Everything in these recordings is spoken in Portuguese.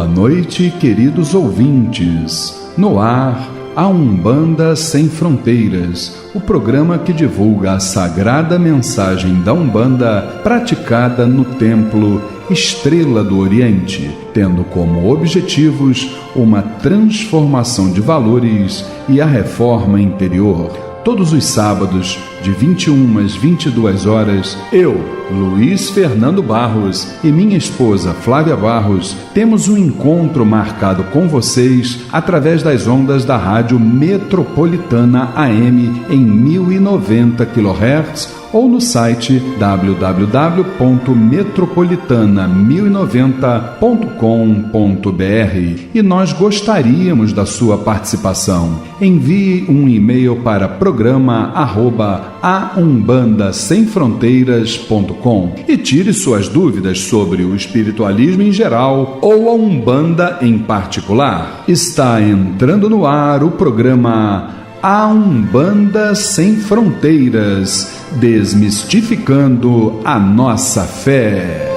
Boa noite, queridos ouvintes. No ar, a Umbanda Sem Fronteiras, o programa que divulga a sagrada mensagem da Umbanda praticada no Templo Estrela do Oriente, tendo como objetivos uma transformação de valores e a reforma interior. Todos os sábados, de 21 às 22 horas, eu, Luiz Fernando Barros, e minha esposa Flávia Barros, temos um encontro marcado com vocês através das ondas da Rádio Metropolitana AM em 1090 kHz ou no site www.metropolitana1090.com.br. E nós gostaríamos da sua participação. Envie um e-mail para programa@aumbandassemfronteiras.com e tire suas dúvidas sobre o espiritualismo em geral ou a Umbanda em particular. Está entrando no ar o programa A Umbanda Sem Fronteiras, desmistificando a nossa fé.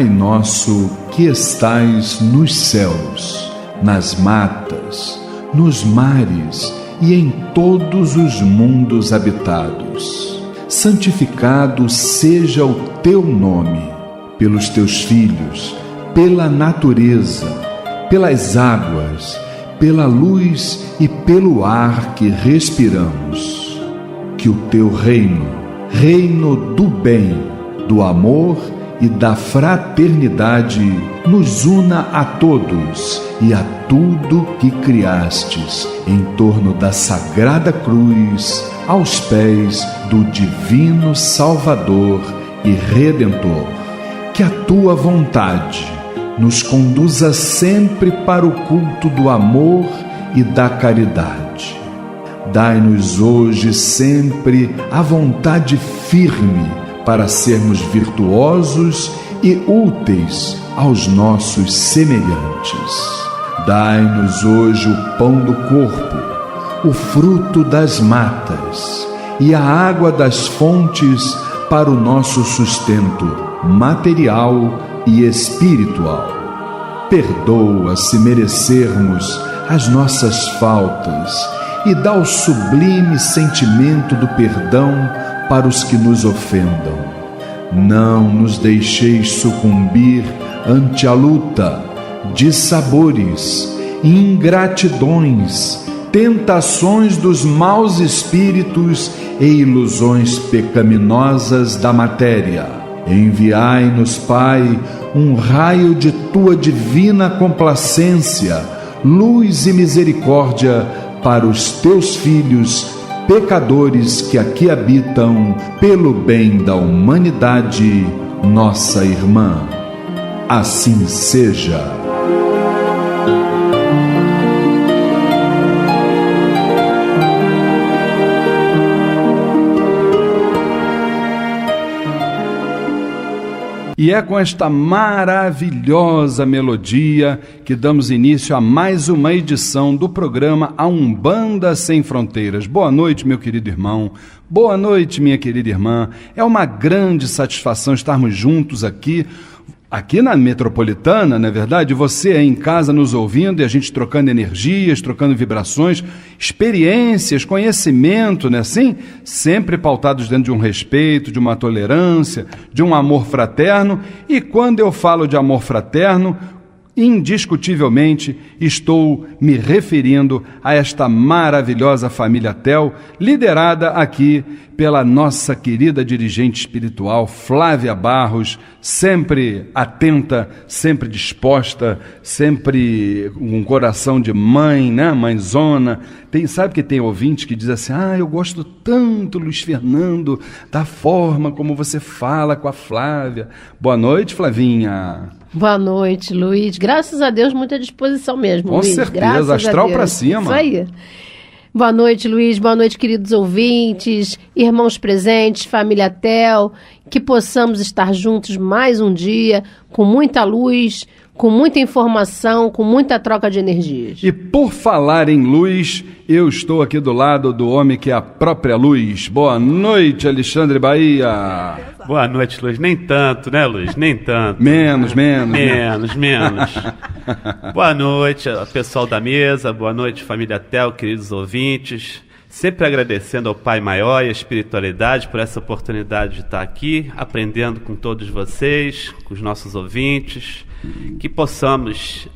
Pai nosso que estais nos céus, nas matas, nos mares e em todos os mundos habitados, santificado seja o teu nome, pelos teus filhos, pela natureza, pelas águas, pela luz e pelo ar que respiramos. Que o teu reino, reino do bem, do amor e da fraternidade, nos una a todos e a tudo que criastes em torno da Sagrada Cruz, aos pés do Divino Salvador e Redentor. Que a tua vontade nos conduza sempre para o culto do amor e da caridade. Dai-nos hoje sempre a vontade firme para sermos virtuosos e úteis aos nossos semelhantes. Dai-nos hoje o pão do corpo, o fruto das matas e a água das fontes para o nosso sustento material e espiritual. Perdoa se merecermos as nossas faltas e dá o sublime sentimento do perdão para os que nos ofendam. Não nos deixeis sucumbir ante a luta, dissabores, ingratidões, tentações dos maus espíritos e ilusões pecaminosas da matéria. Enviai-nos, Pai, um raio de tua divina complacência, luz e misericórdia para os teus filhos pecadores que aqui habitam, pelo bem da humanidade, nossa irmã. Assim seja. E é com esta maravilhosa melodia que damos início a mais uma edição do programa A Umbanda Sem Fronteiras. Boa noite, meu querido irmão. Boa noite, minha querida irmã. É uma grande satisfação estarmos juntos aqui na Metropolitana, não é verdade? Você aí em casa nos ouvindo e a gente trocando energias, trocando vibrações, experiências, conhecimento, né? Assim, sempre pautados dentro de um respeito, de uma tolerância, de um amor fraterno. E quando eu falo de amor fraterno, indiscutivelmente estou me referindo a esta maravilhosa família TEL, liderada aqui pela nossa querida dirigente espiritual Flávia Barros, sempre atenta, sempre disposta, sempre com um coração de mãe, né? Mãezona. Sabe que tem ouvinte que diz assim: eu gosto tanto, Luiz Fernando, da forma como você fala com a Flávia. Boa noite, Flavinha. Boa noite, Luiz. Graças a Deus, muita disposição mesmo, Com Luiz. certeza, astral para cima. Isso aí. Boa noite, Luiz. Boa noite, queridos ouvintes, irmãos presentes, família Tel. Que possamos estar juntos mais um dia, com muita luz, com muita informação, com muita troca de energias. E por falar em luz, eu estou aqui do lado do homem que é a própria luz. Boa noite, Alexandre Bahia. Boa noite, Luiz. Nem tanto, né, Luiz? Nem tanto. Menos. Boa noite, pessoal da mesa. Boa noite, família Tel, queridos ouvintes. Sempre agradecendo ao Pai Maior e à espiritualidade por essa oportunidade de estar aqui, aprendendo com todos vocês, com os nossos ouvintes, que possamos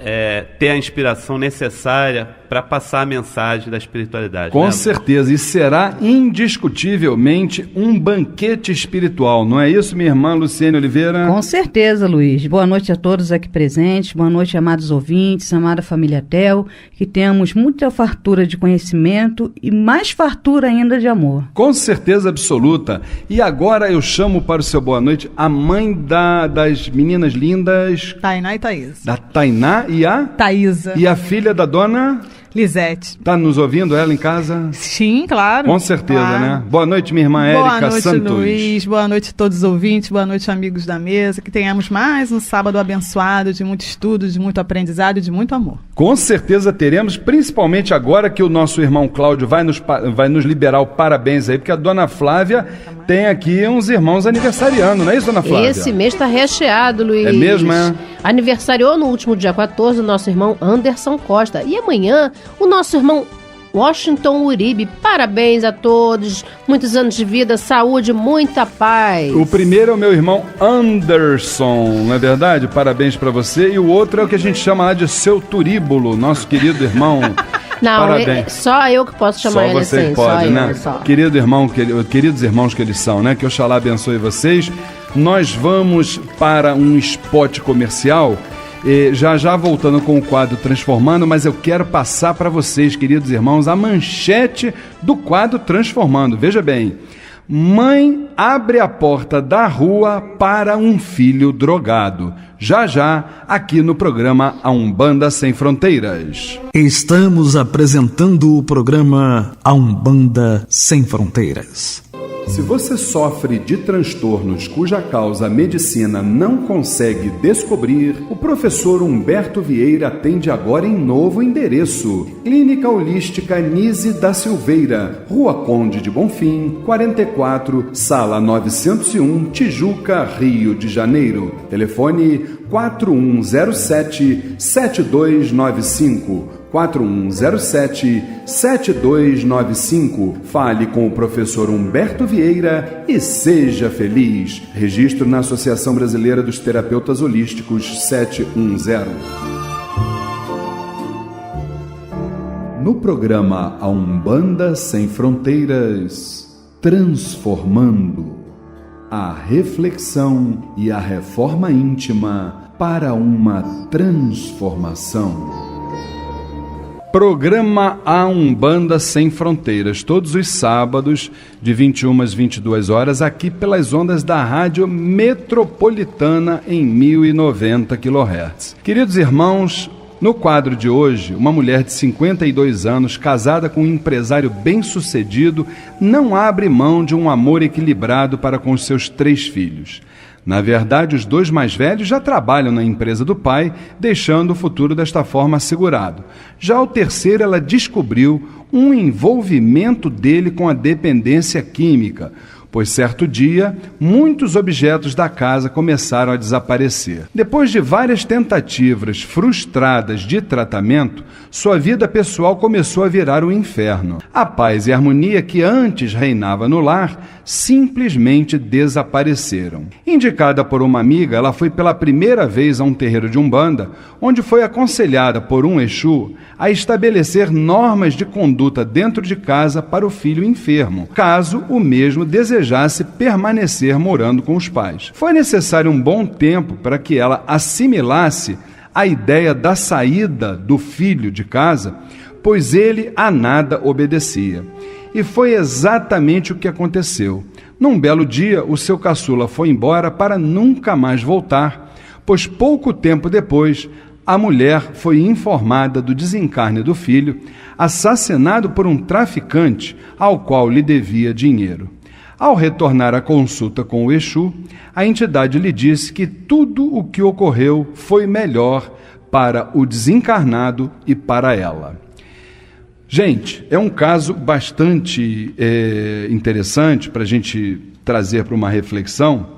ter a inspiração necessária para passar a mensagem da espiritualidade. Com certeza, e será indiscutivelmente um banquete espiritual, não é isso, minha irmã Luciene Oliveira? Com certeza, Luiz. Boa noite a todos aqui presentes, boa noite, amados ouvintes, amada família Tel, que temos muita fartura de conhecimento e mais fartura ainda de amor. Com certeza absoluta. E agora eu chamo para o seu boa noite a mãe das meninas lindas... Tainá e Thaís. Da Tainá e a... Thaísa. E a filha da dona... Lisete. Tá nos ouvindo ela em casa? Sim, claro. Com certeza, claro. né? Boa noite, minha irmã Érica Santos. Boa noite, Luiz. Boa noite a todos os ouvintes. Boa noite, amigos da mesa. Que tenhamos mais um sábado abençoado, de muito estudo, de muito aprendizado e de muito amor. Com certeza teremos, principalmente agora que o nosso irmão Cláudio vai nos liberar o parabéns aí, porque a dona Flávia tem aqui uns irmãos aniversariando, não é isso, dona Flávia? Esse mês está recheado, Luiz. É mesmo, é? Aniversariou no último dia 14 o nosso irmão Anderson Costa. E amanhã, o nosso irmão Washington Uribe. Parabéns a todos, muitos anos de vida, saúde, muita paz. O primeiro é o meu irmão Anderson, não é verdade? Parabéns pra você. E o outro é o que a gente chama lá de seu turíbulo, nosso querido irmão. Não, só eu que posso chamar ele assim. Só você pode, né? Só. Queridos irmãos que eles são, né? Que Oxalá abençoe vocês. Nós vamos para um spot comercial. Já voltando com o quadro Transformando, mas eu quero passar para vocês, queridos irmãos, a manchete do quadro Transformando. Veja bem, mãe abre a porta da rua para um filho drogado. Já, aqui no programa A Umbanda Sem Fronteiras. Estamos apresentando o programa A Umbanda Sem Fronteiras. Se você sofre de transtornos cuja causa a medicina não consegue descobrir, o professor Humberto Vieira atende agora em novo endereço. Clínica Holística Nise da Silveira, Rua Conde de Bonfim, 44, Sala 901, Tijuca, Rio de Janeiro. Telefone 4107-7295. 4107-7295. Fale com o professor Humberto Vieira e seja feliz. Registro na Associação Brasileira dos Terapeutas Holísticos 710. No programa A Umbanda Sem Fronteiras, Transformando. A reflexão e a reforma íntima para uma transformação. Programa A Umbanda Sem Fronteiras, todos os sábados, de 21 às 22 horas, aqui pelas ondas da Rádio Metropolitana em 1090 kHz. Queridos irmãos, no quadro de hoje, uma mulher de 52 anos, casada com um empresário bem-sucedido, não abre mão de um amor equilibrado para com os seus 3 filhos. Na verdade, os 2 mais velhos já trabalham na empresa do pai, deixando o futuro desta forma assegurado. Já o terceiro, ela descobriu um envolvimento dele com a dependência química, pois certo dia, muitos objetos da casa começaram a desaparecer. Depois de várias tentativas frustradas de tratamento, sua vida pessoal começou a virar um inferno. A paz e a harmonia que antes reinava no lar simplesmente desapareceram. Indicada por uma amiga, ela foi pela primeira vez a um terreiro de Umbanda, onde foi aconselhada por um Exu a estabelecer normas de conduta dentro de casa para o filho enfermo, caso o mesmo desejasse permanecer morando com os pais. Foi necessário um bom tempo para que ela assimilasse a ideia da saída do filho de casa, pois ele a nada obedecia. E foi exatamente o que aconteceu. Num belo dia, o seu caçula foi embora para nunca mais voltar, pois pouco tempo depois, a mulher foi informada do desencarne do filho, assassinado por um traficante ao qual lhe devia dinheiro. Ao retornar à consulta com o Exu, a entidade lhe disse que tudo o que ocorreu foi melhor para o desencarnado e para ela. Gente, é um caso bastante interessante para a gente trazer para uma reflexão,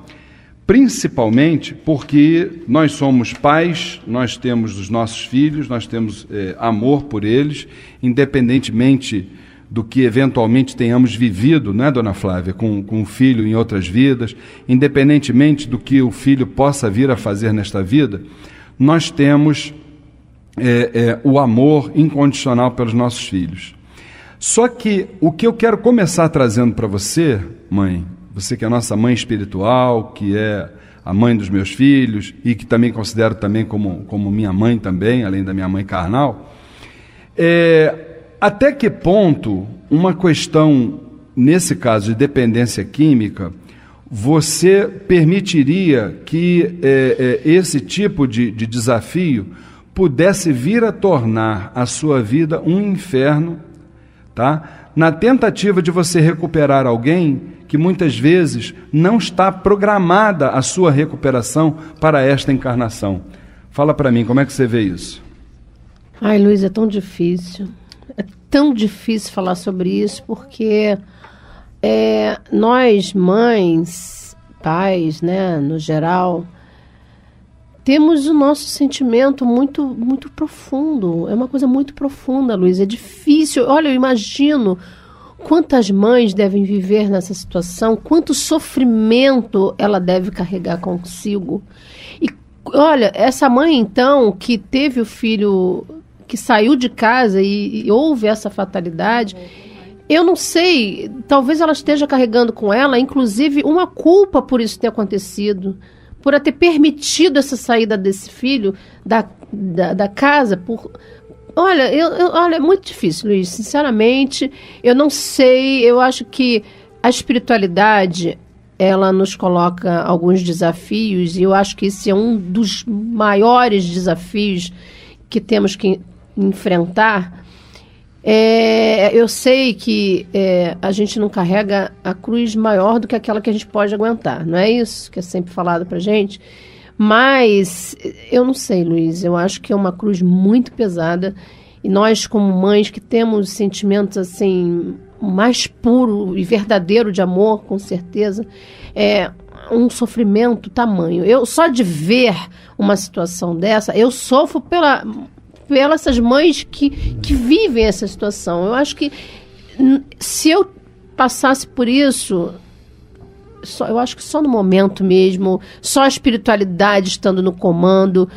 principalmente porque nós somos pais, nós temos os nossos filhos, nós temos amor por eles, independentemente do que eventualmente tenhamos vivido, né, dona Flávia, com o filho em outras vidas, independentemente do que o filho possa vir a fazer nesta vida, nós temos o amor incondicional pelos nossos filhos. Só que o que eu quero começar trazendo para você, mãe, você que é a nossa mãe espiritual, que é a mãe dos meus filhos e que também considero também como minha mãe também, além da minha mãe carnal, até que ponto uma questão, nesse caso de dependência química, você permitiria que esse tipo de desafio pudesse vir a tornar a sua vida um inferno, tá? Na tentativa de você recuperar alguém que muitas vezes não está programada a sua recuperação para esta encarnação. Fala para mim, como é que você vê isso? Ai, Luiz, é tão difícil. É tão difícil falar sobre isso, porque nós, mães, pais, né, no geral, temos o nosso sentimento muito, muito profundo. É uma coisa muito profunda, Luiz. É difícil. Olha, eu imagino quantas mães devem viver nessa situação, quanto sofrimento ela deve carregar consigo. E, olha, essa mãe, então, que teve o filho que saiu de casa e houve essa fatalidade, eu não sei, talvez ela esteja carregando com ela, inclusive, uma culpa por isso ter acontecido, por ela ter permitido essa saída desse filho da casa. Olha, olha, é muito difícil, Luiz, sinceramente, eu não sei, eu acho que a espiritualidade, ela nos coloca alguns desafios, e eu acho que esse é um dos maiores desafios que temos que enfrentar. Eu sei que a gente não carrega a cruz maior do que aquela que a gente pode aguentar, não é isso que é sempre falado pra gente? Mas eu não sei, Luiz, eu acho que é uma cruz muito pesada, e nós, como mães que temos sentimentos assim mais puro e verdadeiro de amor, com certeza, é um sofrimento tamanho. Eu só de ver uma situação dessa, eu sofro pelas essas mães que vivem essa situação. Eu acho que se eu passasse por isso, eu acho que só no momento mesmo, só a espiritualidade estando no comando,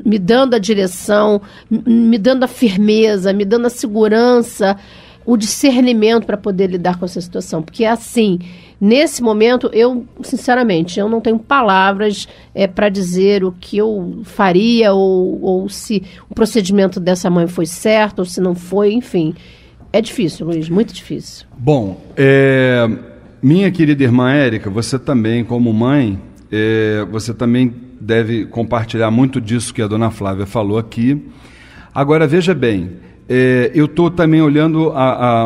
me dando a direção, me dando a firmeza, me dando a segurança, o discernimento para poder lidar com essa situação. Porque assim, nesse momento, eu, sinceramente, eu não tenho palavras para dizer o que eu faria ou se o procedimento dessa mãe foi certo ou se não foi, enfim. É difícil, Luiz, muito difícil. Bom, minha querida irmã Érica, você também, como mãe, você também deve compartilhar muito disso que a dona Flávia falou aqui. Agora, veja bem, eu estou também olhando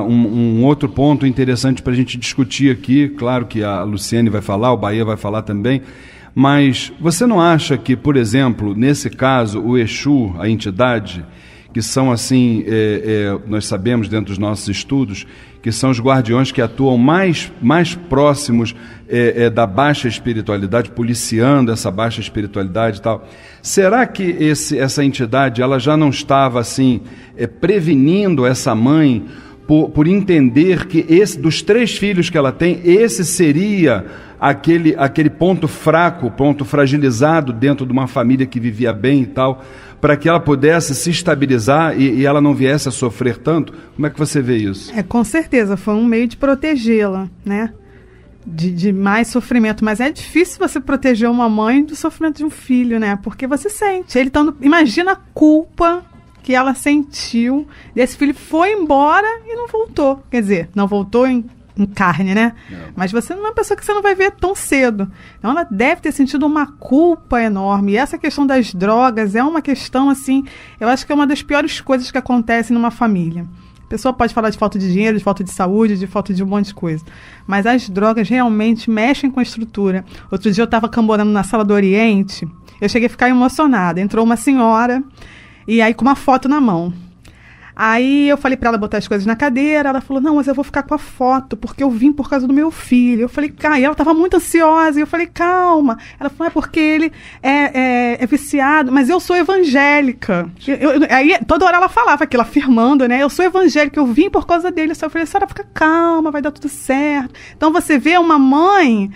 um outro ponto interessante para a gente discutir aqui. Claro que a Luciene vai falar, o Bahia vai falar também, mas você não acha que, por exemplo, nesse caso, o Exu, a entidade, que são assim, nós sabemos dentro dos nossos estudos, que são os guardiões que atuam mais próximos da baixa espiritualidade, policiando essa baixa espiritualidade e tal. Será que essa entidade ela já não estava assim prevenindo essa mãe por entender que dos 3 filhos que ela tem, esse seria aquele ponto fraco, ponto fragilizado dentro de uma família que vivia bem e tal, para que ela pudesse se estabilizar e ela não viesse a sofrer tanto? Como é que você vê isso? Com certeza, foi um meio de protegê-la, né? De mais sofrimento. Mas é difícil você proteger uma mãe do sofrimento de um filho, né? Porque você sente. Imagina a culpa que ela sentiu. Esse filho foi embora e não voltou. Quer dizer, não voltou em carne, né? Mas você não é uma pessoa que você não vai ver tão cedo. Então ela deve ter sentido uma culpa enorme. E essa questão das drogas é uma questão, assim, eu acho que é uma das piores coisas que acontecem numa família. A pessoa pode falar de falta de dinheiro, de falta de saúde, de falta de um monte de coisa. Mas as drogas realmente mexem com a estrutura. Outro dia eu estava camborando na Sala do Oriente, eu cheguei a ficar emocionada. Entrou uma senhora, e aí com uma foto na mão. Aí eu falei para ela botar as coisas na cadeira, ela falou, não, mas eu vou ficar com a foto, porque eu vim por causa do meu filho. Eu falei, e ela estava muito ansiosa, e eu falei, calma. Ela falou, é porque ele é viciado, mas eu sou evangélica. Aí toda hora ela falava aquilo, afirmando, né, eu sou evangélica, eu vim por causa dele. Eu falei, a senhora fica calma, vai dar tudo certo. Então você vê uma mãe,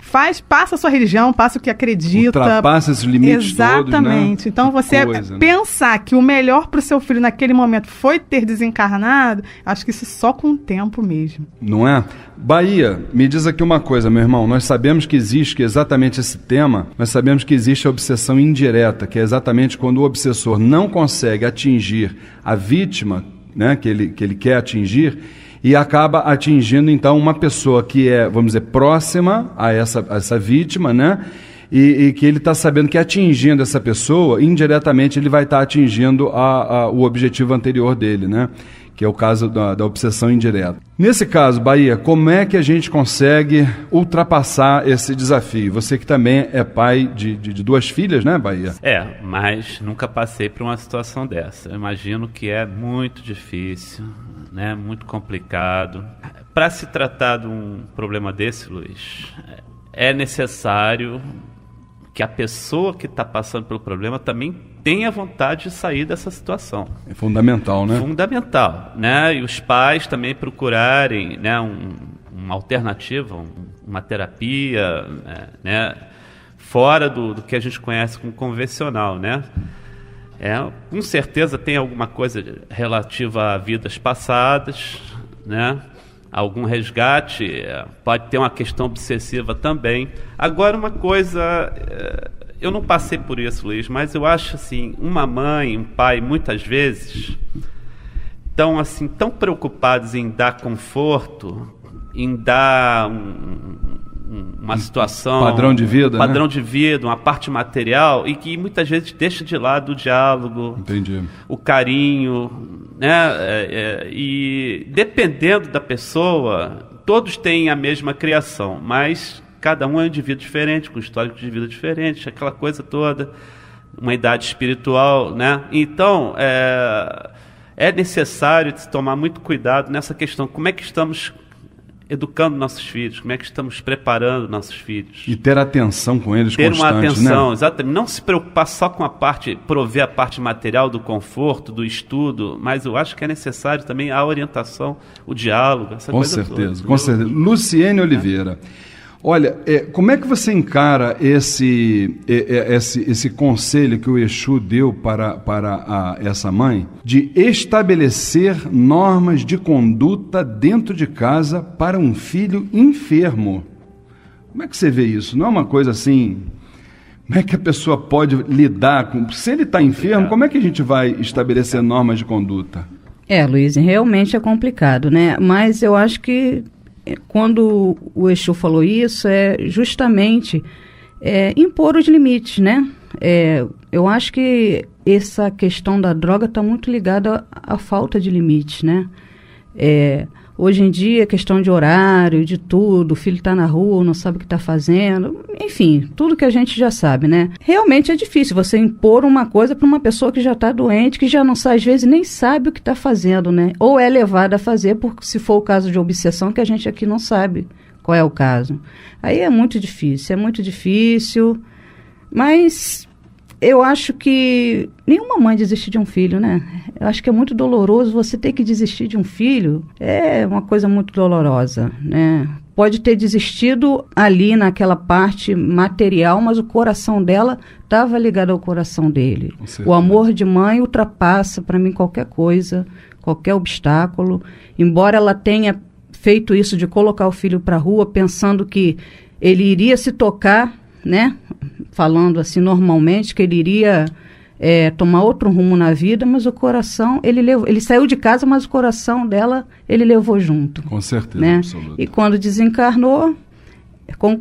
passa a sua religião, passa o que acredita. Ultrapassa esses limites. Exatamente. Todos, né? Então você pensar que o melhor para o seu filho naquele momento foi ter desencarnado, acho que isso só com o tempo mesmo. Não é? Bahia, me diz aqui uma coisa, meu irmão, nós sabemos que existe exatamente esse tema, nós sabemos que existe a obsessão indireta, que é exatamente quando o obsessor não consegue atingir a vítima, né, que ele quer atingir, e acaba atingindo então uma pessoa que é, vamos dizer, próxima a essa vítima, né? E que ele está sabendo que atingindo essa pessoa, indiretamente ele vai estar atingindo o objetivo anterior dele, né? Que é o caso da obsessão indireta. Nesse caso, Bahia, como é que a gente consegue ultrapassar esse desafio? Você que também é pai de 2 filhas, né, Bahia? Mas nunca passei por uma situação dessa. Eu imagino que é muito difícil, né? Muito complicado. Para se tratar de um problema desse, Luiz, é necessário que a pessoa que está passando pelo problema também tenha vontade de sair dessa situação. É fundamental, né? Fundamental, né? E os pais também procurarem, né, uma alternativa, uma terapia, né, fora do que a gente conhece como convencional, né? Com certeza tem alguma coisa relativa a vidas passadas, né? Algum resgate, pode ter uma questão obsessiva também. Agora, uma coisa, eu não passei por isso, Luiz, mas eu acho assim, uma mãe, um pai, muitas vezes, tão preocupados em dar conforto, em dar uma situação... Padrão de vida, padrão, né? de vida, uma parte material, e que muitas vezes deixa de lado o diálogo, entendi, o carinho, né? E dependendo da pessoa, todos têm a mesma criação, mas cada um é um indivíduo diferente, com um histórico de vida diferente, aquela coisa toda, uma idade espiritual, né? Então, é necessário tomar muito cuidado nessa questão. Como é que estamos educando nossos filhos, como é que estamos preparando nossos filhos. E ter atenção com eles constante, né? Ter uma atenção, exatamente. Não se preocupar só com prover a parte material do conforto, do estudo, mas eu acho que é necessário também a orientação, o diálogo, essa coisa toda. Com certeza. Luciene Oliveira, olha, como é que você encara esse conselho que o Exu deu para essa mãe de estabelecer normas de conduta dentro de casa para um filho enfermo? Como é que você vê isso? Não é uma coisa assim... Como é que a pessoa pode lidar com... Se ele está enfermo, como é que a gente vai estabelecer normas de conduta? Luiz, realmente é complicado, né? Mas eu acho que quando o Exu falou isso, é justamente impor os limites, né? Eu acho que essa questão da droga está muito ligada à falta de limites, né? Hoje em dia, questão de horário, de tudo, o filho está na rua, não sabe o que está fazendo, enfim, tudo que a gente já sabe, né? Realmente é difícil você impor uma coisa para uma pessoa que já está doente, que já não sabe, às vezes nem sabe o que está fazendo, né? Ou é levada a fazer, porque se for o caso de obsessão, que a gente aqui não sabe qual é o caso. Aí é muito difícil, mas... Eu acho que nenhuma mãe desiste de um filho, né? Eu acho que é muito doloroso você ter que desistir de um filho. É uma coisa muito dolorosa, né? Pode ter desistido ali naquela parte material, mas o coração dela estava ligado ao coração dele. O amor de mãe ultrapassa, para mim, qualquer coisa, qualquer obstáculo. Embora ela tenha feito isso de colocar o filho para a rua, pensando que ele iria se tocar, né? Falando assim normalmente, que ele iria tomar outro rumo na vida, mas o coração, ele saiu de casa, mas o coração dela, ele levou junto. Com certeza, né? absoluta. E quando desencarnou,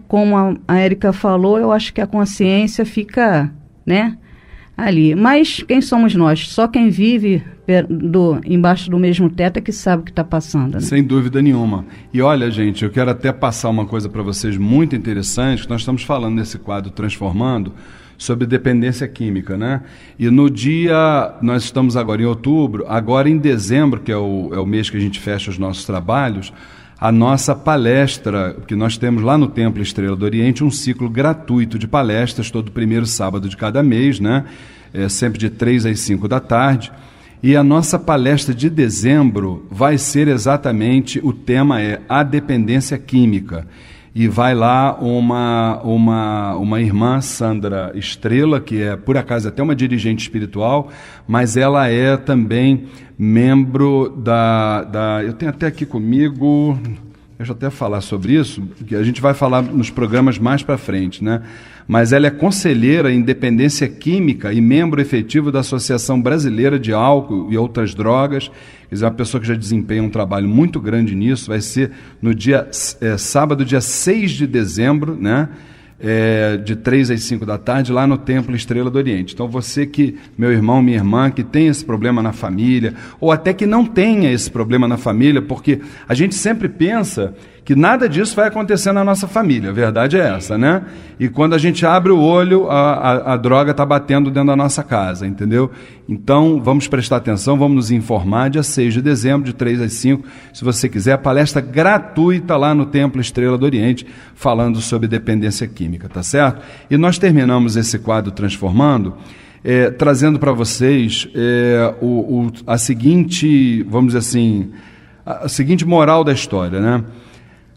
como a Érica falou, eu acho que a consciência fica, né, ali. Mas quem somos nós? Só quem vive embaixo do mesmo teto é que sabe o que está passando. Né? Sem dúvida nenhuma. E olha, gente, eu quero até passar uma coisa para vocês muito interessante, que nós estamos falando nesse quadro Transformando, sobre dependência química, né? E no dia, nós estamos agora em outubro, agora em dezembro, que é o mês que a gente fecha os nossos trabalhos, a nossa palestra, que nós temos lá no Templo Estrela do Oriente, um ciclo gratuito de palestras, todo primeiro sábado de cada mês, né? Sempre de 3 às 5 da tarde. E a nossa palestra de dezembro vai ser exatamente, o tema é a dependência química. E vai lá uma irmã, Sandra Estrela, que é, por acaso, até uma dirigente espiritual, mas ela é também membro eu tenho até aqui comigo, deixa eu até falar sobre isso, que a gente vai falar nos programas mais para frente, né? Mas ela é conselheira em dependência química e membro efetivo da Associação Brasileira de Álcool e Outras Drogas. Quer dizer, uma pessoa que já desempenha um trabalho muito grande nisso. Vai ser no sábado, dia 6 de dezembro, né? De 3 às 5 da tarde, lá no Templo Estrela do Oriente. Então você que, meu irmão, minha irmã, que tem esse problema na família, ou até que não tenha esse problema na família, porque a gente sempre pensa que nada disso vai acontecer na nossa família, a verdade é essa, né? E quando a gente abre o olho, a droga está batendo dentro da nossa casa, entendeu? Então, vamos prestar atenção, vamos nos informar, dia 6 de dezembro, de 3 às 5, se você quiser, a palestra gratuita lá no Templo Estrela do Oriente, falando sobre dependência química, tá certo? E nós terminamos esse quadro Transformando, trazendo para vocês a seguinte, vamos dizer assim, a seguinte moral da história, né?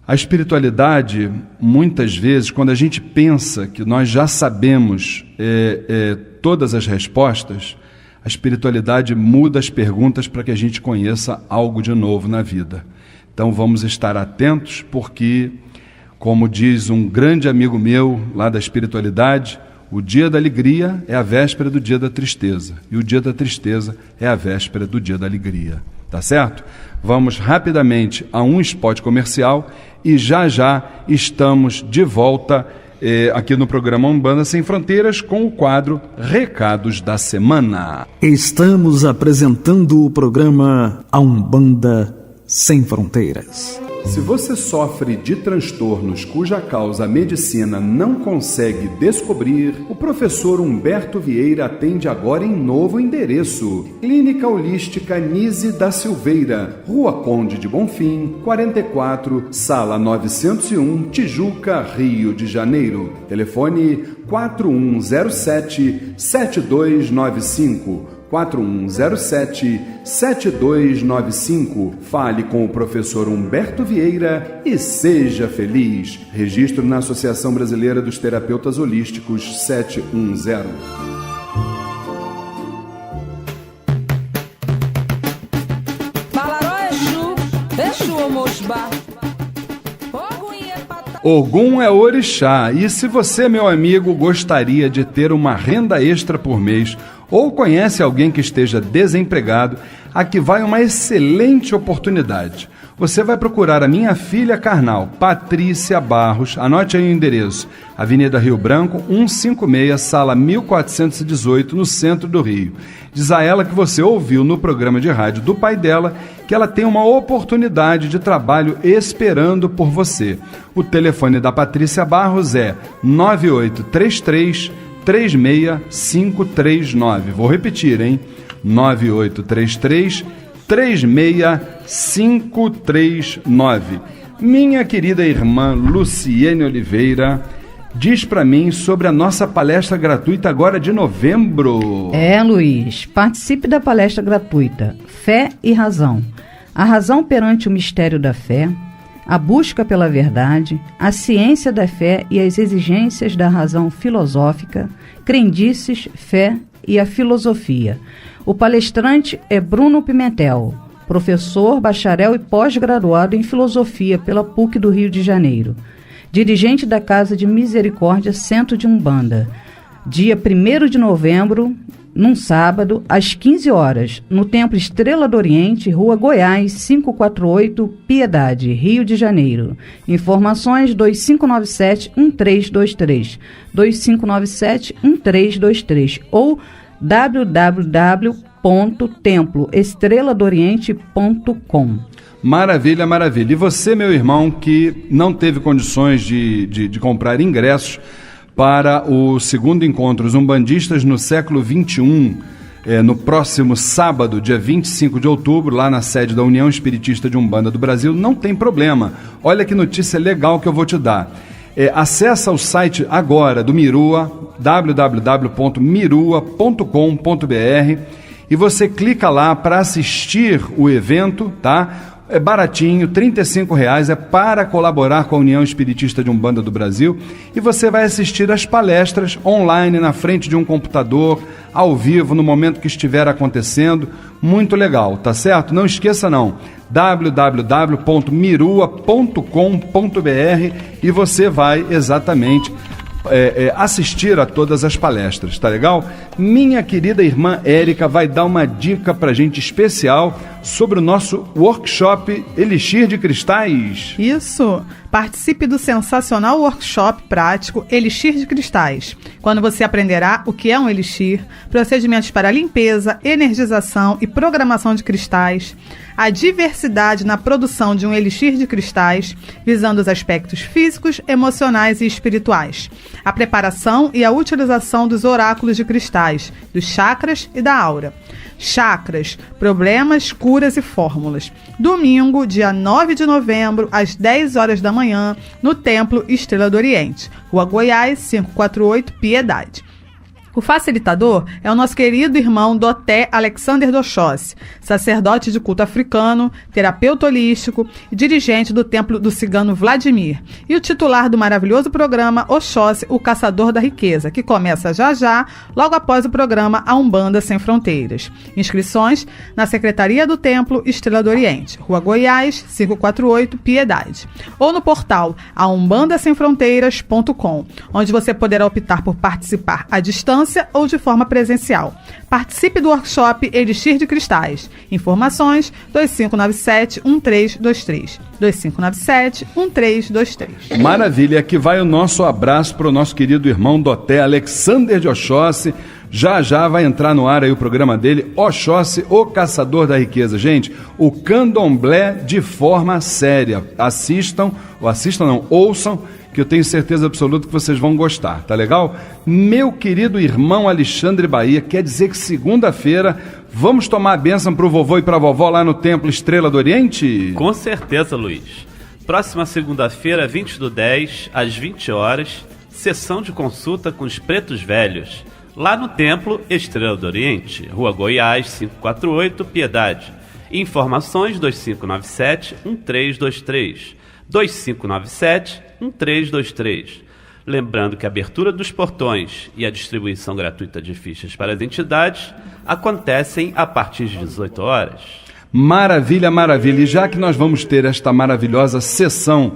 A espiritualidade, muitas vezes, quando a gente pensa que nós já sabemos todas as respostas, a espiritualidade muda as perguntas para que a gente conheça algo de novo na vida. Então vamos estar atentos, porque, como diz um grande amigo meu lá da espiritualidade, o dia da alegria é a véspera do dia da tristeza, e o dia da tristeza é a véspera do dia da alegria. Tá certo? Vamos rapidamente a um spot comercial e já estamos de volta aqui no programa Umbanda Sem Fronteiras com o quadro Recados da Semana. Estamos apresentando o programa A Umbanda Sem Fronteiras. Se você sofre de transtornos cuja causa a medicina não consegue descobrir, o professor Humberto Vieira atende agora em novo endereço. Clínica Holística Nise da Silveira, Rua Conde de Bonfim, 44, Sala 901, Tijuca, Rio de Janeiro. Telefone 4107-7295. 4107-7295. Fale com o professor Humberto Vieira e seja feliz. Registro na Associação Brasileira dos Terapeutas Holísticos 710. Ogum é orixá, e se você, meu amigo, gostaria de ter uma renda extra por mês ou conhece alguém que esteja desempregado, aqui vai uma excelente oportunidade. Você vai procurar a minha filha carnal, Patrícia Barros, anote aí o endereço, Avenida Rio Branco, 156, sala 1418, no centro do Rio. Diz a ela que você ouviu no programa de rádio do pai dela que ela tem uma oportunidade de trabalho esperando por você. O telefone da Patrícia Barros é 9833-36539. Vou repetir, hein? 9833-36539. Minha querida irmã Luciene Oliveira diz para mim sobre a nossa palestra gratuita agora de novembro. Luiz, participe da palestra gratuita Fé e Razão. A razão perante o mistério da fé, a busca pela verdade, a ciência da fé e as exigências da razão filosófica, crendices, fé e a filosofia. O palestrante é Bruno Pimentel, professor, bacharel e pós-graduado em filosofia pela PUC do Rio de Janeiro. Dirigente da Casa de Misericórdia, Centro de Umbanda. Dia 1º de novembro, num sábado, às 15 horas, no Templo Estrela do Oriente, Rua Goiás, 548, Piedade, Rio de Janeiro. Informações 2597-1323, 2597-1323 ou www.temploestreladoriente.com. Maravilha, maravilha. E você, meu irmão, que não teve condições de comprar ingressos para o segundo encontro Umbandistas no século XXI, no próximo sábado, dia 25 de outubro, lá na sede da União Espiritista de Umbanda do Brasil, não tem problema. Olha que notícia legal que eu vou te dar. Acessa o site agora do Mirua, www.mirua.com.br, e você clica lá para assistir o evento, tá? É baratinho, R$35, é para colaborar com a União Espiritista de Umbanda do Brasil, e você vai assistir as palestras online na frente de um computador, ao vivo, no momento que estiver acontecendo. Muito legal, tá certo? Não esqueça não, www.mirua.com.br, e você vai exatamente assistir a todas as palestras, tá legal? Minha querida irmã Érica vai dar uma dica pra gente especial sobre o nosso workshop Elixir de Cristais. Isso! Participe do sensacional workshop prático Elixir de Cristais, quando você aprenderá o que é um elixir, procedimentos para limpeza, energização e programação de cristais, a diversidade na produção de um elixir de cristais, visando os aspectos físicos, emocionais e espirituais, a preparação e a utilização dos oráculos de cristais, dos chakras e da aura. Chakras, problemas, curas e fórmulas. Domingo, dia 9 de novembro, às 10 horas da manhã, no Templo Estrela do Oriente, Rua Goiás, 548, Piedade. O facilitador é o nosso querido irmão Doté Alexander Doxossi, sacerdote de culto africano, terapeuta holístico e dirigente do Templo do Cigano Vladimir, e o titular do maravilhoso programa Oxóssi, o Caçador da Riqueza, que começa já, logo após o programa A Umbanda Sem Fronteiras. Inscrições na Secretaria do Templo Estrela do Oriente, Rua Goiás, 548, Piedade, ou no portal aumbandasemfronteiras.com, onde você poderá optar por participar à distância ou de forma presencial. Participe do workshop Elixir de Cristais. Informações 2597-1323. 2597-1323. Maravilha, aqui vai o nosso abraço para o nosso querido irmão Doté Alexander de Oxóssi. Já vai entrar no ar aí o programa dele, Oxóssi, o Caçador da Riqueza. Gente, o candomblé de forma séria. Ouçam, que eu tenho certeza absoluta que vocês vão gostar, tá legal? Meu querido irmão Alexandre Bahia, quer dizer que segunda-feira vamos tomar a bênção pro vovô e pra vovó lá no Templo Estrela do Oriente? Com certeza, Luiz. Próxima segunda-feira, 20/10, às 20 horas, sessão de consulta com os pretos velhos, lá no Templo Estrela do Oriente, Rua Goiás, 548, Piedade. Informações 2597-1323. 2597-1323. Lembrando que a abertura dos portões e a distribuição gratuita de fichas para as entidades acontecem a partir de 18 horas. Maravilha, maravilha. E já que nós vamos ter esta maravilhosa sessão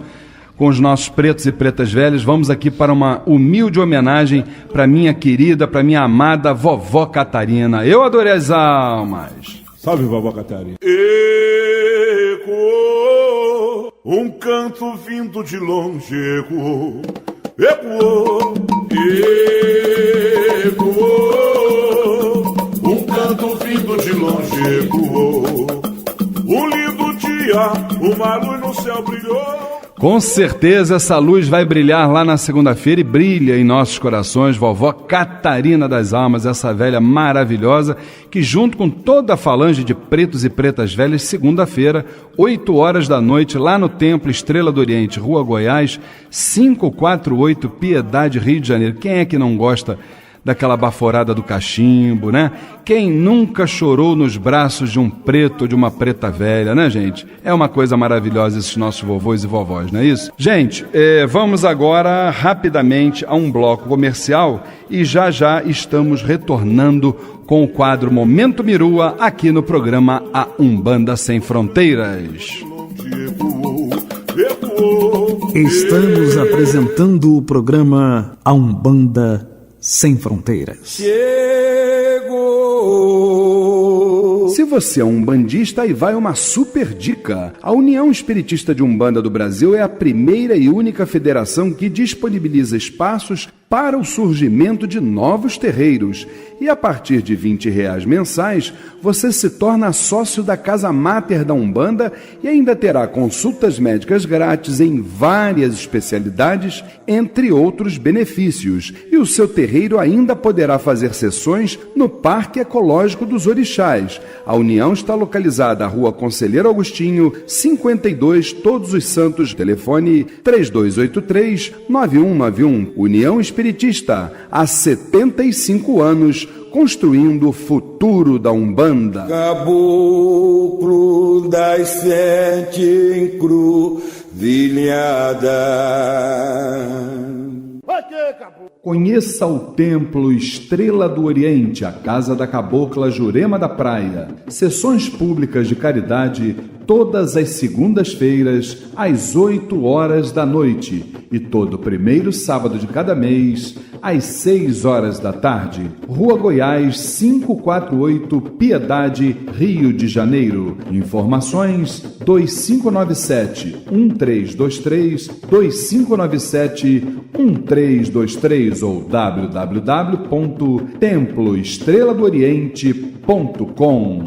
com os nossos pretos e pretas velhos, vamos aqui para uma humilde homenagem para minha querida, para minha amada vovó Catarina. Eu adorei as almas. Salve, vovó Catarina. Ecoou, um canto vindo de longe, ecoou, ecoou, ecoou, um canto vindo de longe, ecoou, um lindo dia, uma luz no céu brilhou. Com certeza essa luz vai brilhar lá na segunda-feira e brilha em nossos corações, vovó Catarina das Almas, essa velha maravilhosa, que junto com toda a falange de pretos e pretas velhas, segunda-feira, 8 horas da noite, lá no Templo Estrela do Oriente, Rua Goiás, 548, Piedade, Rio de Janeiro. Quem é que não gosta daquela baforada do cachimbo, né? Quem nunca chorou nos braços de um preto ou de uma preta velha, né, gente? É uma coisa maravilhosa esses nossos vovôs e vovós, não é isso? Gente, vamos agora rapidamente a um bloco comercial e já estamos retornando com o quadro Momento Mirua aqui no programa A Umbanda Sem Fronteiras. Estamos apresentando o programa A Umbanda Sem Fronteiras. Chegou Se você é um umbandista, aí vai uma super dica. A União Espiritista de Umbanda do Brasil é a primeira e única federação que disponibiliza espaços para o surgimento de novos terreiros. E a partir de R$20 mensais, você se torna sócio da Casa Máter da Umbanda e ainda terá consultas médicas grátis em várias especialidades, entre outros benefícios. E o seu terreiro ainda poderá fazer sessões no Parque Ecológico dos Orixás. A União está localizada à Rua Conselheiro Agostinho, 52, Todos os Santos, telefone 3283-9191. União Espiritista, há 75 anos, construindo o futuro da Umbanda. Caboclo das 7 encruzilhadas. Conheça o Templo Estrela do Oriente, a Casa da Cabocla Jurema da Praia. Sessões públicas de caridade todas as segundas-feiras, às 8 horas da noite. E todo primeiro sábado de cada mês, às 6 horas da tarde. Rua Goiás, 548, Piedade, Rio de Janeiro. Informações 2597-1323, 2597-1323 ou www.temploestreladooriente.com.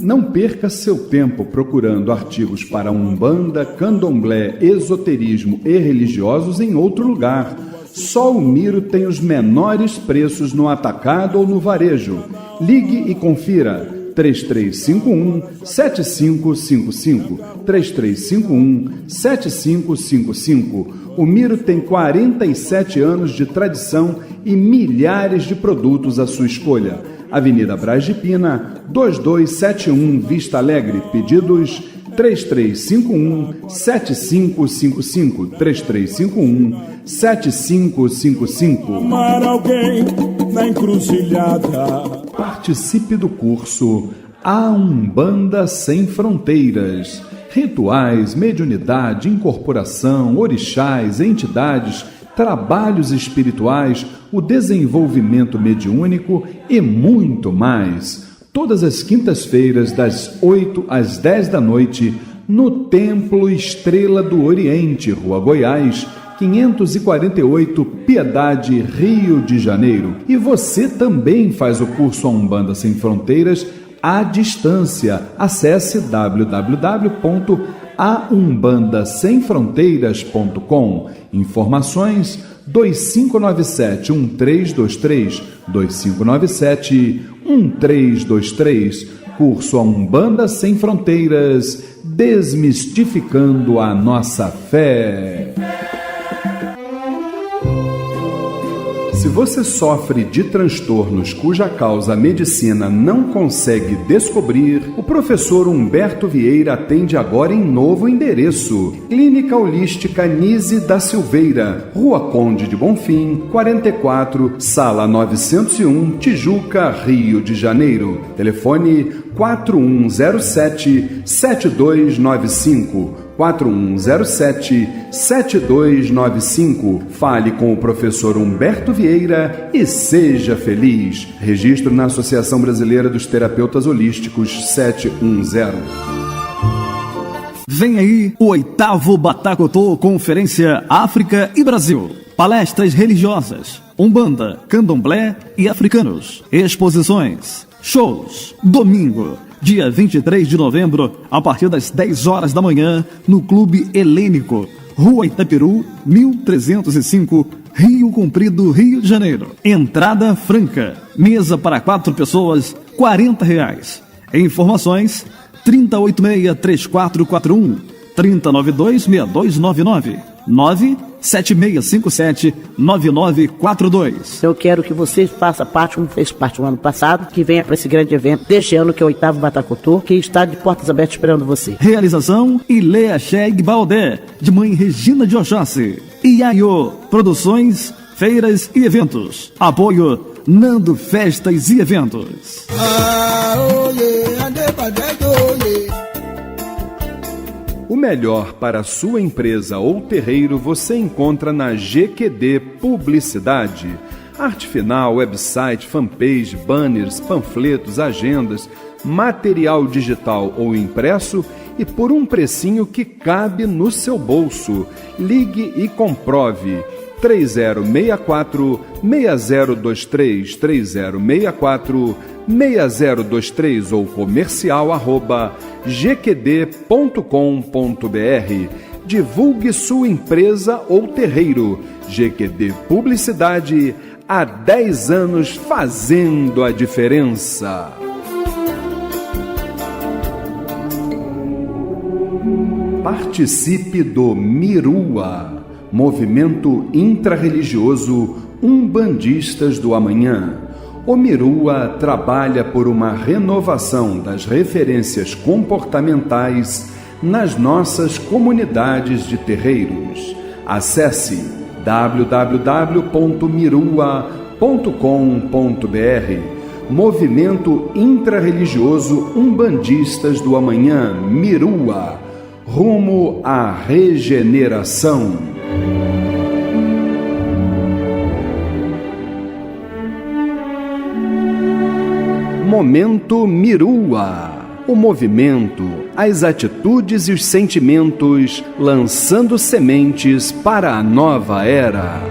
Não perca seu tempo procurando artigos para Umbanda, Candomblé, esoterismo e religiosos em outro lugar. Só o Miro tem os menores preços no atacado ou no varejo. Ligue e confira. 3351-7555, 3351-7555. O Miro tem 47 anos de tradição e milhares de produtos à sua escolha. Avenida Braz de Pina, 2271, Vista Alegre. Pedidos 3351-7555, 3351-7555. Amar alguém na encruzilhada. Participe do curso A Umbanda Sem Fronteiras. Rituais, mediunidade, incorporação, orixás, entidades, trabalhos espirituais, o desenvolvimento mediúnico e muito mais. Todas as quintas-feiras, das 8 às 10 da noite, no Templo Estrela do Oriente, Rua Goiás, 548, Piedade, Rio de Janeiro. E você também faz o curso A Umbanda Sem Fronteiras à distância. Acesse www.aumbandasemfronteiras.com. Informações 2597-1323, 2597-1323. Curso A Umbanda Sem Fronteiras, desmistificando a nossa fé. Se você sofre de transtornos cuja causa a medicina não consegue descobrir, o professor Humberto Vieira atende agora em novo endereço. Clínica Holística Nise da Silveira, Rua Conde de Bonfim, 44, Sala 901, Tijuca, Rio de Janeiro. Telefone 4107-7295. 4107-7295. Fale com o professor Humberto Vieira e seja feliz. Registro na Associação Brasileira dos Terapeutas Holísticos 710. Vem aí o 8º Batacotô Conferência África e Brasil. Palestras religiosas, Umbanda, Candomblé e africanos. Exposições, shows. Domingo, dia 23 de novembro, a partir das 10 horas da manhã, no Clube Helênico, Rua Itaperu, 1305, Rio Comprido, Rio de Janeiro. Entrada franca. Mesa para 4 pessoas, R$40. Informações 3086-3441, 3092-6299, 97657-9942. Eu quero que você faça parte, como fez parte no ano passado, que venha para esse grande evento deste ano, que é o 8º Batacotô, que está de portas abertas esperando você. Realização Ilea Cheg Baldé, de mãe Regina de Oxóssi. Iaio Produções, Feiras e Eventos. Apoio Nando Festas e Eventos. O melhor para a sua empresa ou terreiro você encontra na GQD Publicidade. arte final, website, fanpage, banners, panfletos, agendas, material digital ou impresso e por um precinho que cabe no seu bolso. Ligue e comprove. 3064-6023, 3064-6023 ou comercial@gqd.com.br. Divulgue sua empresa ou terreiro. GQD Publicidade, há 10 anos fazendo a diferença. Participe do Mirua, movimento intrarreligioso Umbandistas do Amanhã. O Mirua trabalha por uma renovação das referências comportamentais nas nossas comunidades de terreiros. Acesse www.mirua.com.br. Movimento Intrarreligioso Umbandistas do Amanhã, Mirua, rumo à regeneração. Momento Mirua. O movimento, as atitudes e os sentimentos lançando sementes para a nova era.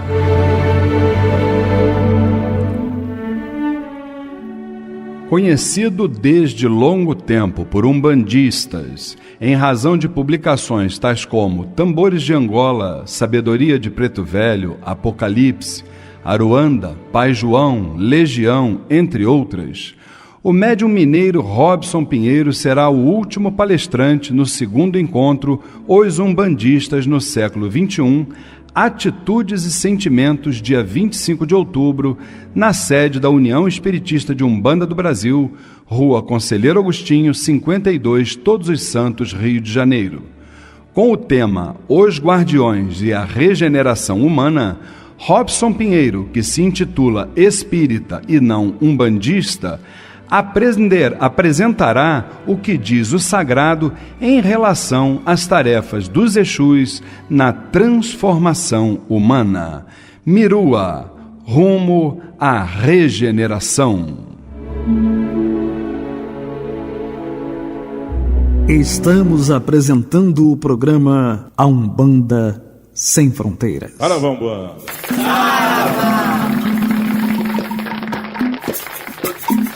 Conhecido desde longo tempo por umbandistas, em razão de publicações tais como Tambores de Angola, Sabedoria de Preto Velho, Apocalipse, Aruanda, Pai João, Legião, entre outras, o médium mineiro Robson Pinheiro será o último palestrante no segundo encontro Os Umbandistas no século XXI, Atitudes e Sentimentos, dia 25 de outubro, na sede da União Espiritista de Umbanda do Brasil, Rua Conselheiro Agostinho, 52, Todos os Santos, Rio de Janeiro. Com o tema Os Guardiões e a Regeneração Humana, Robson Pinheiro, que se intitula Espírita e não Umbandista, apresentará o que diz o sagrado em relação às tarefas dos Exus na transformação humana. Mirua, rumo à regeneração. Estamos apresentando o programa A Umbanda Sem Fronteiras. Saravá, Umbanda.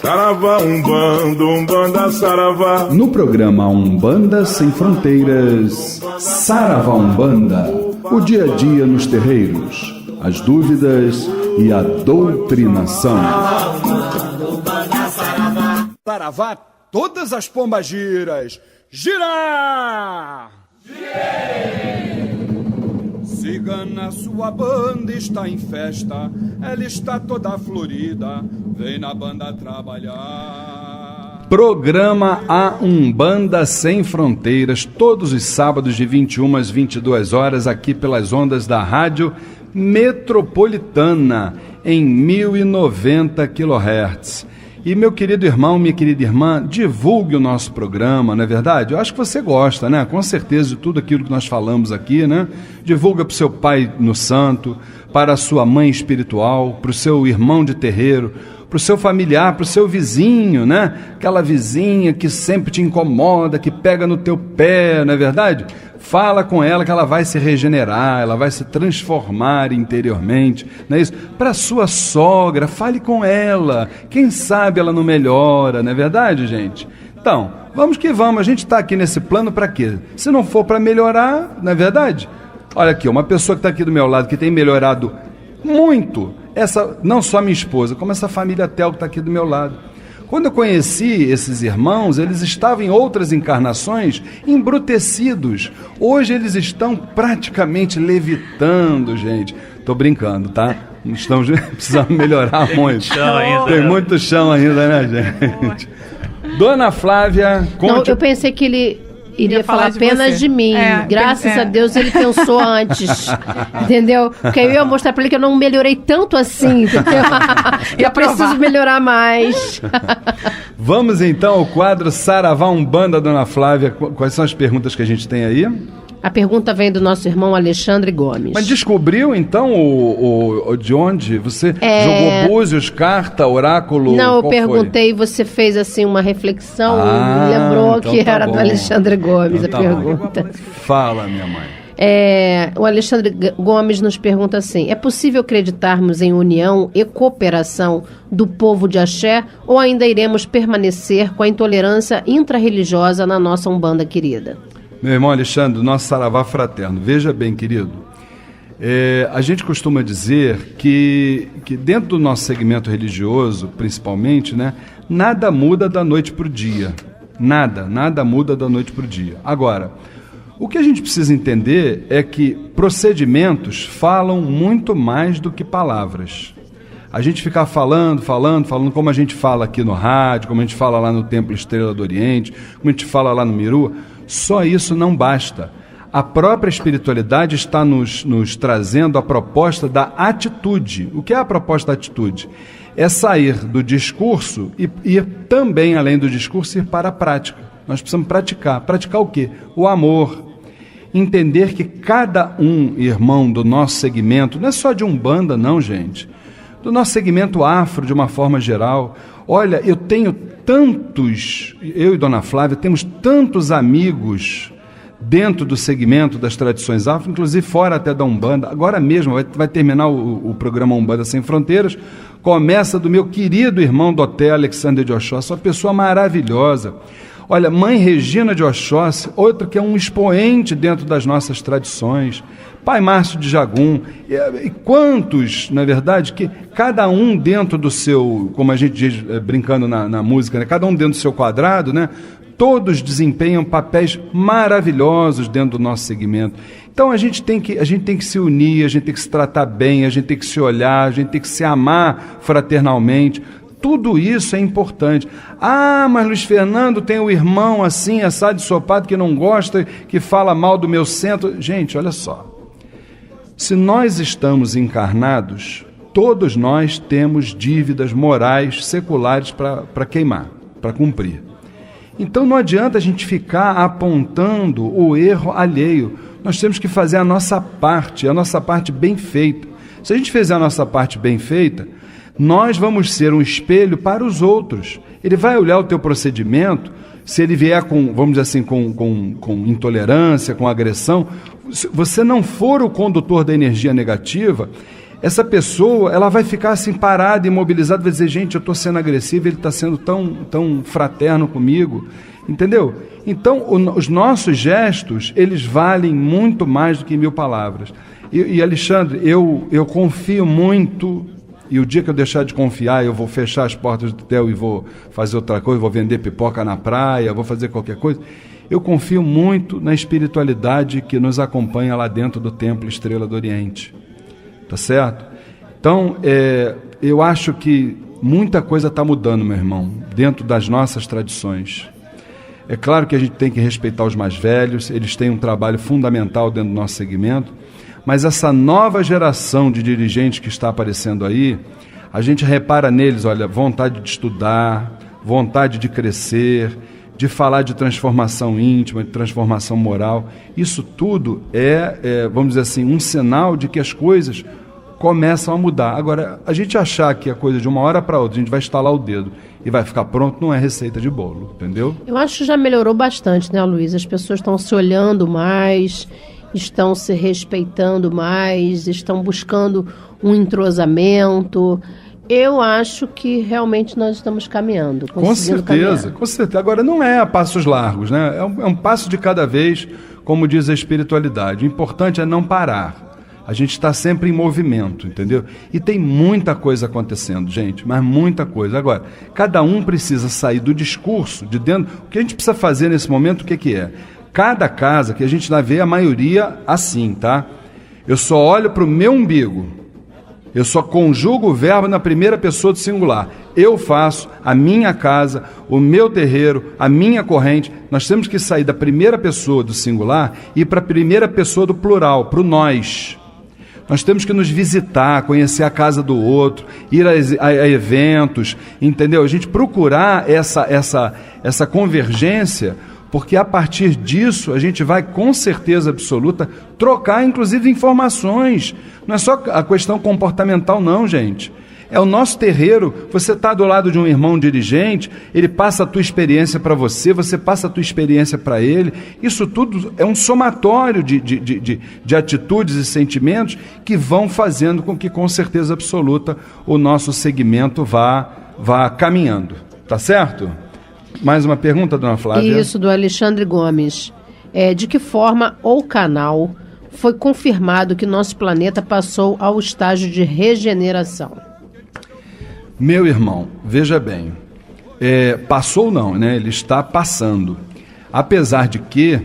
Saravá, Umbanda, Umbanda, Saravá. No programa Umbanda Sem Fronteiras, Saravá Umbanda, o dia a dia nos terreiros, as dúvidas e a doutrinação. Saravá, todas as pombagiras, gira! Cigana, sua banda está em festa, ela está toda florida, vem na banda trabalhar. Programa A Umbanda Sem Fronteiras, todos os sábados de 21 às 22 horas, aqui pelas ondas da Rádio Metropolitana, em 1090 kHz. E meu querido irmão, minha querida irmã, divulgue o nosso programa, não é verdade? Eu acho que você gosta, né? Com certeza, de tudo aquilo que nós falamos aqui, né? Divulga para o seu pai no santo, para a sua mãe espiritual, para o seu irmão de terreiro, para o seu familiar, para o seu vizinho, né? Aquela vizinha que sempre te incomoda, que pega no teu pé, não é verdade? Fala com ela que ela vai se regenerar, ela vai se transformar interiormente, não é isso? Para sua sogra, fale com ela, quem sabe ela não melhora, não é verdade, gente? Então, vamos que vamos, a gente está aqui nesse plano para quê? Se não for para melhorar, não é verdade? Olha aqui, uma pessoa que está aqui do meu lado, que tem melhorado muito, essa, não só minha esposa, como essa família Tel que está aqui do meu lado. Quando eu conheci esses irmãos, eles estavam em outras encarnações embrutecidos. Hoje eles estão praticamente levitando, gente. Tô brincando, tá? Estamos precisando melhorar muito. Tem muito chão ainda, né, gente? Dona Flávia, conte... Não, eu pensei que ele iria falar apenas de mim. Graças a Deus ele pensou antes. Entendeu? Porque eu ia mostrar pra ele que eu não melhorei tanto assim. Entendeu? Eu preciso melhorar mais. Vamos então ao quadro Saravá Umbanda, Dona Flávia. Quais são as perguntas que a gente tem aí? A pergunta vem do nosso irmão Alexandre Gomes. Mas descobriu, então, o de onde? Você jogou búzios, carta, oráculo? Não, eu perguntei, você fez assim uma reflexão e lembrou então que era do Alexandre Gomes então a pergunta. Fala, minha mãe. O Alexandre Gomes nos pergunta assim: é possível acreditarmos em união e cooperação do povo de Axé ou ainda iremos permanecer com a intolerância intrarreligiosa na nossa Umbanda querida? Meu irmão Alexandre, nosso saravá fraterno, veja bem, querido, a gente costuma dizer que dentro do nosso segmento religioso, principalmente, né, nada muda da noite para o dia. Nada muda da noite para o dia. Agora, o que a gente precisa entender é que procedimentos falam muito mais do que palavras. A gente ficar falando, como a gente fala aqui no rádio, como a gente fala lá no Templo Estrela do Oriente, como a gente fala lá no Miru, só isso não basta. A própria espiritualidade está nos trazendo a proposta da atitude. O que é a proposta da atitude? É sair do discurso e ir também, além do discurso, ir para a prática. Nós precisamos praticar. Praticar o quê? O amor. Entender que cada irmão do nosso segmento, não é só de Umbanda não, gente, do nosso segmento afro de uma forma geral. Olha, eu tenho tantos, eu e Dona Flávia temos tantos amigos dentro do segmento das tradições afro, inclusive fora até da Umbanda. Agora mesmo vai terminar o programa Umbanda Sem Fronteiras, começa do meu querido irmão Doté Alexander de Oxóssi, uma pessoa maravilhosa. Olha, Mãe Regina de Oxóssi, outra que é um expoente dentro das nossas tradições, Pai Márcio de Jagum, e quantos, na verdade, que cada um dentro do seu, como a gente diz brincando na música, né, cada um dentro do seu quadrado, né, todos desempenham papéis maravilhosos dentro do nosso segmento. Então a gente tem que se unir, a gente tem que se tratar bem, a gente tem que se olhar, a gente tem que se amar fraternalmente. Tudo isso é importante. Ah, mas Luiz Fernando tem o irmão assim, assado e sopado, que não gosta, que fala mal do meu centro. Gente, olha só. Se nós estamos encarnados, todos nós temos dívidas morais, seculares para queimar, para cumprir. Então não adianta a gente ficar apontando o erro alheio. Nós temos que fazer a nossa parte bem feita. Se a gente fizer a nossa parte bem feita, nós vamos ser um espelho para os outros. Ele vai olhar o teu procedimento, se ele vier com, vamos dizer assim, com intolerância, com agressão, se você não for o condutor da energia negativa, essa pessoa ela vai ficar assim parada, imobilizada, vai dizer, gente, eu estou sendo agressivo, ele está sendo tão fraterno comigo, entendeu? Então, os nossos gestos, eles valem muito mais do que 1000 palavras. E Alexandre, eu confio muito. E o dia que eu deixar de confiar, eu vou fechar as portas do hotel e vou fazer outra coisa, vou vender pipoca na praia, vou fazer qualquer coisa. Eu confio muito na espiritualidade que nos acompanha lá dentro do Templo Estrela do Oriente. Tá certo? Então, eu acho que muita coisa está mudando, meu irmão, dentro das nossas tradições. É claro que a gente tem que respeitar os mais velhos, eles têm um trabalho fundamental dentro do nosso segmento, mas essa nova geração de dirigentes que está aparecendo aí, a gente repara neles, olha, vontade de estudar, vontade de crescer, de falar de transformação íntima, de transformação moral. Isso tudo vamos dizer assim, um sinal de que as coisas começam a mudar. Agora, a gente achar que a coisa de uma hora para outra, a gente vai estalar o dedo e vai ficar pronto, não é receita de bolo, entendeu? Eu acho que já melhorou bastante, né, Luiz? As pessoas estão se olhando mais, estão se respeitando mais, estão buscando um entrosamento. Eu acho que realmente nós estamos caminhando. Com certeza. Agora, não é a passos largos, né? É um passo de cada vez, como diz a espiritualidade. O importante é não parar. A gente está sempre em movimento, entendeu? E tem muita coisa acontecendo, gente, mas muita coisa. Agora, cada um precisa sair do discurso, de dentro. O que a gente precisa fazer nesse momento, o que é? Cada casa, que a gente vai ver a maioria assim, tá? Eu só olho para o meu umbigo. Eu só conjugo o verbo na primeira pessoa do singular. Eu faço, a minha casa, o meu terreiro, a minha corrente. Nós temos que sair da primeira pessoa do singular e ir para a primeira pessoa do plural, para o nós. Nós temos que nos visitar, conhecer a casa do outro, ir a eventos, entendeu? A gente procurar essa convergência, porque a partir disso a gente vai, com certeza absoluta, trocar inclusive informações. Não é só a questão comportamental não, gente. É o nosso terreiro. Você está do lado de um irmão dirigente, ele passa a tua experiência para você, você passa a tua experiência para ele. Isso tudo é um somatório de atitudes e sentimentos que vão fazendo com que, com certeza absoluta, o nosso segmento vá caminhando. Tá certo? Mais uma pergunta, dona Flávia? Isso, do Alexandre Gomes. De que forma ou canal foi confirmado que nosso planeta passou ao estágio de regeneração? Meu irmão, veja bem, passou não, né? Ele está passando. Apesar de que,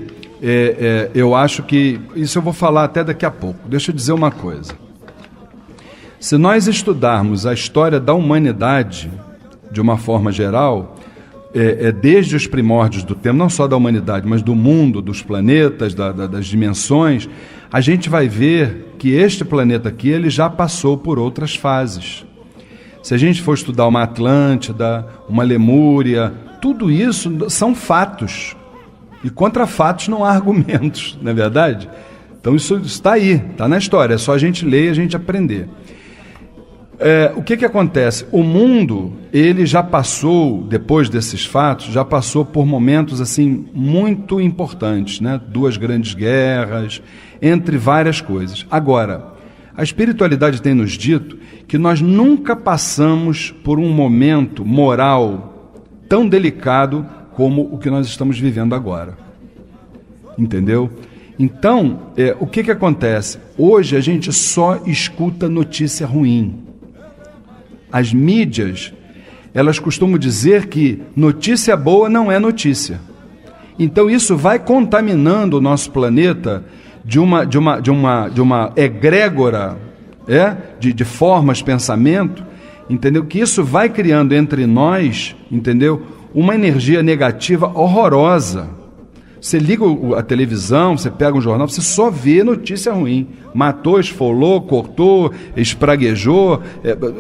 eu acho que, isso eu vou falar até daqui a pouco, deixa eu dizer uma coisa. Se nós estudarmos a história da humanidade, de uma forma geral, desde os primórdios do tempo, não só da humanidade, mas do mundo, dos planetas, das dimensões, a gente vai ver que este planeta aqui, ele já passou por outras fases. Se a gente for estudar uma Atlântida, uma Lemúria, tudo isso são fatos. E contra fatos não há argumentos, não é verdade? Então isso está aí, está na história, é só a gente ler e a gente aprender. O que acontece? O mundo, ele já passou, depois desses fatos, já passou por momentos assim muito importantes, né? 2 grandes guerras, entre várias coisas. Agora, a espiritualidade tem nos dito que nós nunca passamos por um momento moral tão delicado como o que nós estamos vivendo agora. Entendeu? Então, o que acontece? Hoje a gente só escuta notícia ruim. As mídias, elas costumam dizer que notícia boa não é notícia. Então isso vai contaminando o nosso planeta de uma egrégora, de formas, pensamento, entendeu? Que isso vai criando entre nós, entendeu? Uma energia negativa horrorosa. Você liga a televisão, você pega um jornal, você só vê notícia ruim. Matou, esfolou, cortou, espraguejou,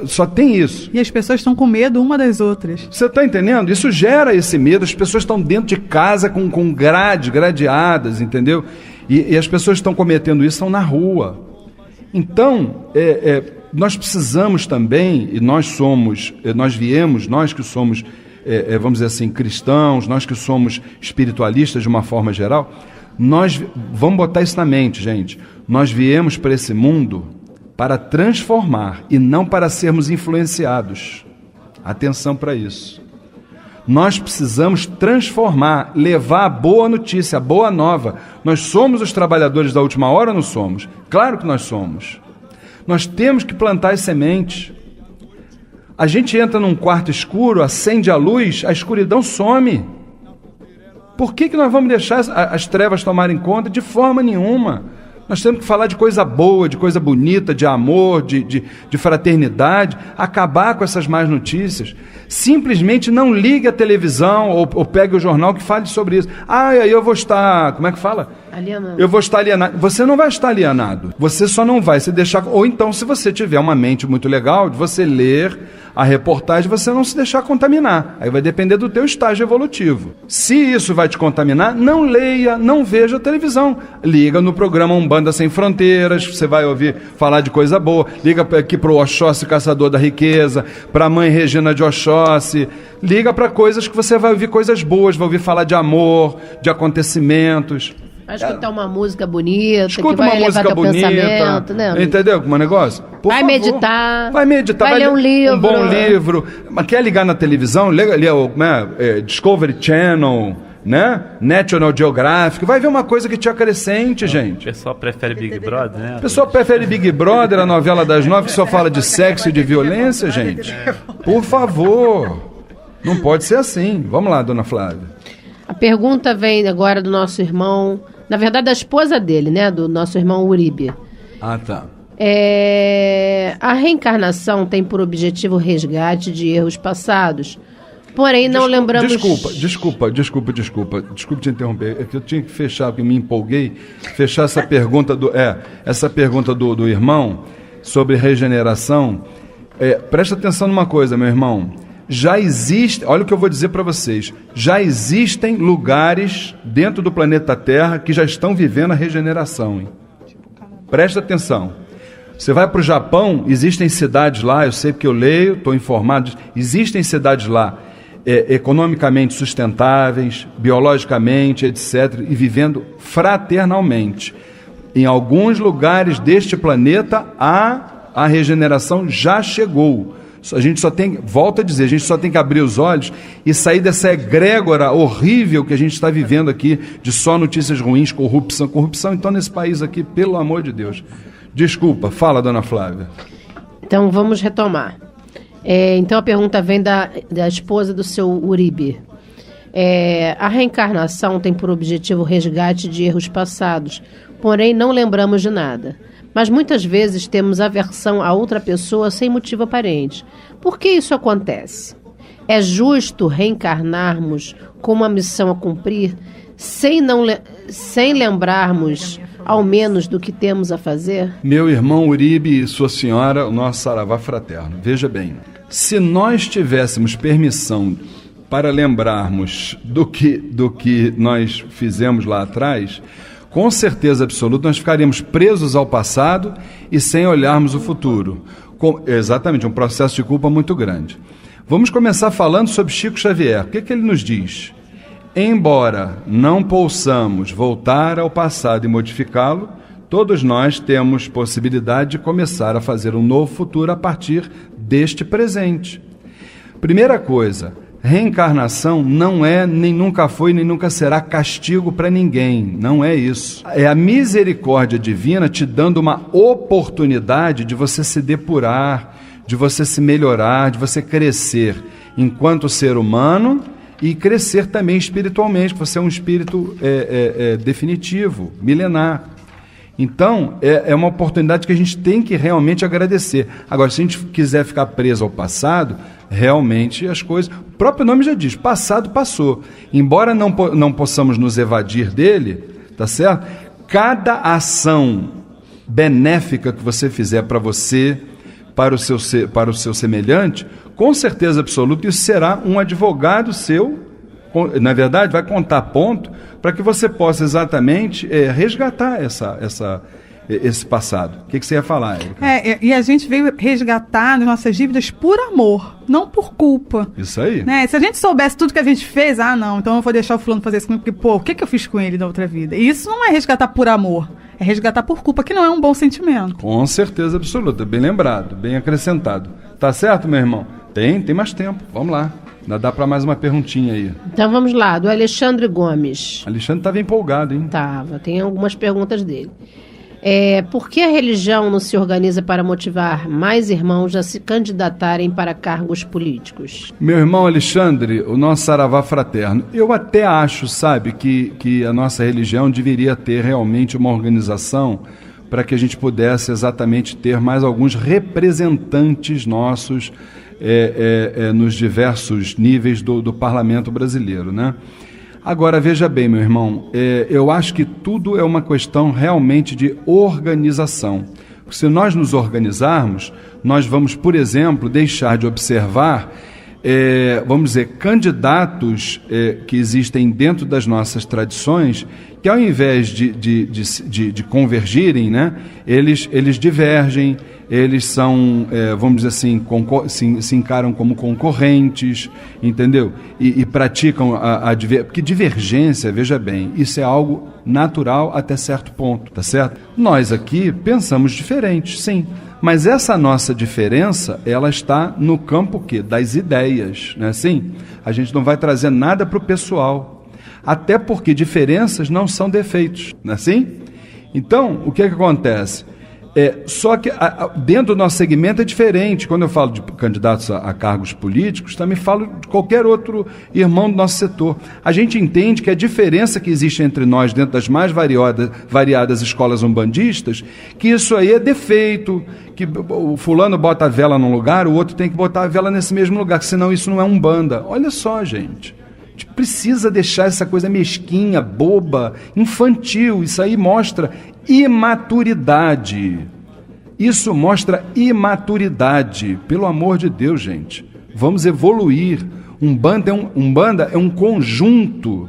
só tem isso. E as pessoas estão com medo uma das outras. Você está entendendo? Isso gera esse medo, as pessoas estão dentro de casa com gradeadas, entendeu? E as pessoas estão cometendo isso, estão na rua. Então, nós precisamos também, e nós que somos, vamos dizer assim, cristãos, nós que somos espiritualistas de uma forma geral, vamos botar isso na mente, gente. Nós viemos para esse mundo para transformar e não para sermos influenciados. Atenção para isso. Nós precisamos transformar, levar a boa notícia, a boa nova. Nós somos os trabalhadores da última hora ou não somos? Claro que nós somos. Nós temos que plantar as sementes. A gente entra num quarto escuro, acende a luz, a escuridão some. Por que nós vamos deixar as trevas tomarem conta? De forma nenhuma. Nós temos que falar de coisa boa, de coisa bonita, de amor, de fraternidade, acabar com essas más notícias. Simplesmente não ligue a televisão ou pegue o jornal que fale sobre isso. Aí eu vou estar, como é que fala? Alienado. Eu vou estar alienado. Você não vai estar alienado. Você só não vai se deixar... Ou então, se você tiver uma mente muito legal, de você ler a reportagem, você não se deixar contaminar. Aí vai depender do teu estágio evolutivo. Se isso vai te contaminar, não leia, não veja a televisão. Liga no programa Umbanda Sem Fronteiras, você vai ouvir falar de coisa boa. Liga aqui para o Oxóssi Caçador da Riqueza, para a Mãe Regina de Oxóssi. Liga para coisas que você vai ouvir coisas boas, vai ouvir falar de amor, de acontecimentos. Vai escutar uma música bonita, escuta que vai uma música bonita, pensamento, né? Entendeu como é o negócio? Vai meditar, vai ler um livro. Um bom livro. Mas quer ligar na televisão? Liga o Discovery Channel, né? National Geographic. Vai ver uma coisa que te acrescente, gente. O pessoal prefere Big Brother, né? O pessoal prefere Big Brother, a novela das 9, que só fala de sexo e de violência, gente. Por favor. Não pode ser assim. Vamos lá, dona Flávia. A pergunta vem agora do nosso irmão, na verdade da esposa dele, né? Do nosso irmão Uribe. Ah, tá. A reencarnação tem por objetivo o resgate de erros passados. Porém, não lembramos... Desculpa te interromper. É que eu tinha que fechar, porque me empolguei. Fechar essa pergunta do irmão sobre regeneração. Presta atenção numa coisa, meu irmão. já existe, olha o que eu vou dizer para vocês, já existem lugares dentro do planeta Terra que já estão vivendo a regeneração, hein? Presta atenção. Você vai para o Japão, existem cidades lá, eu sei porque eu leio, estou informado, existem cidades lá economicamente sustentáveis, biologicamente, etc., e vivendo fraternalmente. Em alguns lugares deste planeta, a regeneração já chegou. A gente só tem, volto a dizer, a gente só tem que abrir os olhos e sair dessa egrégora horrível que a gente está vivendo aqui, de só notícias ruins, corrupção, então nesse país aqui, pelo amor de Deus. Desculpa, fala, dona Flávia. Então vamos retomar. Então a pergunta vem da esposa do seu Uribe. A reencarnação tem por objetivo o resgate de erros passados, porém não lembramos de nada. Mas muitas vezes temos aversão a outra pessoa sem motivo aparente. Por que isso acontece? É justo reencarnarmos com uma missão a cumprir sem lembrarmos ao menos do que temos a fazer? Meu irmão Uribe e sua senhora, o nosso saravá fraterno, veja bem, se nós tivéssemos permissão para lembrarmos do que nós fizemos lá atrás, com certeza absoluta nós ficaríamos presos ao passado e sem olharmos o futuro. Exatamente, um processo de culpa muito grande. Vamos começar falando sobre Chico Xavier. O que ele nos diz? Embora não possamos voltar ao passado e modificá-lo, todos nós temos possibilidade de começar a fazer um novo futuro a partir deste presente. Primeira coisa, reencarnação não é, nem nunca foi, nem nunca será castigo para ninguém. Não é isso. É a misericórdia divina te dando uma oportunidade de você se depurar, de você se melhorar, de você crescer enquanto ser humano e crescer também espiritualmente, porque você é um espírito definitivo, milenar. Então, é uma oportunidade que a gente tem que realmente agradecer. Agora, se a gente quiser ficar preso ao passado, realmente as coisas... O próprio nome já diz, passado passou. Embora não possamos nos evadir dele, tá certo? Cada ação benéfica que você fizer para você, para o seu semelhante, com certeza absoluta, isso será um advogado seu, na verdade, vai contar ponto para que você possa exatamente resgatar esse passado. O que você ia falar, Érica? E a gente veio resgatar as nossas dívidas por amor, não por culpa. Isso aí. Né? Se a gente soubesse tudo que a gente fez, não, então eu vou deixar o fulano fazer isso comigo, porque, o que eu fiz com ele na outra vida? E isso não é resgatar por amor, é resgatar por culpa, que não é um bom sentimento. Com certeza absoluta, bem lembrado, bem acrescentado. Tá certo, meu irmão? Tem mais tempo, vamos lá. Ainda dá para mais uma perguntinha aí. Então vamos lá, do Alexandre Gomes. Alexandre estava empolgado, hein? Tem algumas perguntas dele. Por que a religião não se organiza para motivar mais irmãos a se candidatarem para cargos políticos? Meu irmão Alexandre, o nosso saravá fraterno, eu até acho, sabe, que a nossa religião deveria ter realmente uma organização para que a gente pudesse exatamente ter mais alguns representantes nossos nos diversos níveis do parlamento brasileiro, né? Agora, veja bem, meu irmão, eu acho que tudo é uma questão realmente de organização. Porque se nós nos organizarmos, nós vamos, por exemplo, deixar de observar, vamos dizer, candidatos que existem dentro das nossas tradições, que ao invés de convergirem, né, eles divergem, eles são, vamos dizer assim, se encaram como concorrentes, entendeu? E praticam porque divergência, veja bem, isso é algo natural até certo ponto, tá certo? Nós aqui pensamos diferente, sim, mas essa nossa diferença, ela está no campo das ideias, não é assim? A gente não vai trazer nada para o pessoal, até porque diferenças não são defeitos, não é assim? Então, o que acontece? Só que dentro do nosso segmento é diferente. Quando eu falo de candidatos a cargos políticos, também falo de qualquer outro irmão do nosso setor. A gente entende que a diferença que existe entre nós dentro das mais variadas escolas umbandistas, que isso aí é defeito, que o fulano bota a vela num lugar, o outro tem que botar a vela nesse mesmo lugar, senão isso não é umbanda. Olha só, gente. A gente precisa deixar essa coisa mesquinha, boba, infantil. Isso aí mostra imaturidade. Isso mostra imaturidade. Pelo amor de Deus, gente. Vamos evoluir. Umbanda é um conjunto.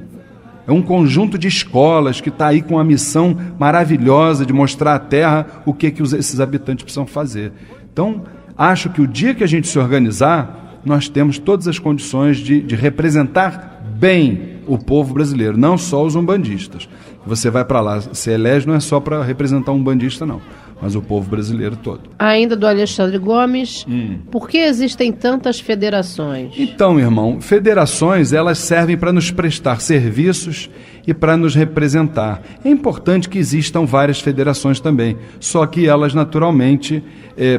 É um conjunto de escolas que está aí com a missão maravilhosa de mostrar à Terra o que esses habitantes precisam fazer. Então, acho que o dia que a gente se organizar, nós temos todas as condições de representar bem o povo brasileiro, não só os umbandistas. Você vai para lá, se elege, não é só para representar um umbandista, não, mas o povo brasileiro todo. Ainda do Alexandre Gomes, por que existem tantas federações? Então, irmão, federações, elas servem para nos prestar serviços e para nos representar. É importante que existam várias federações também, só que elas naturalmente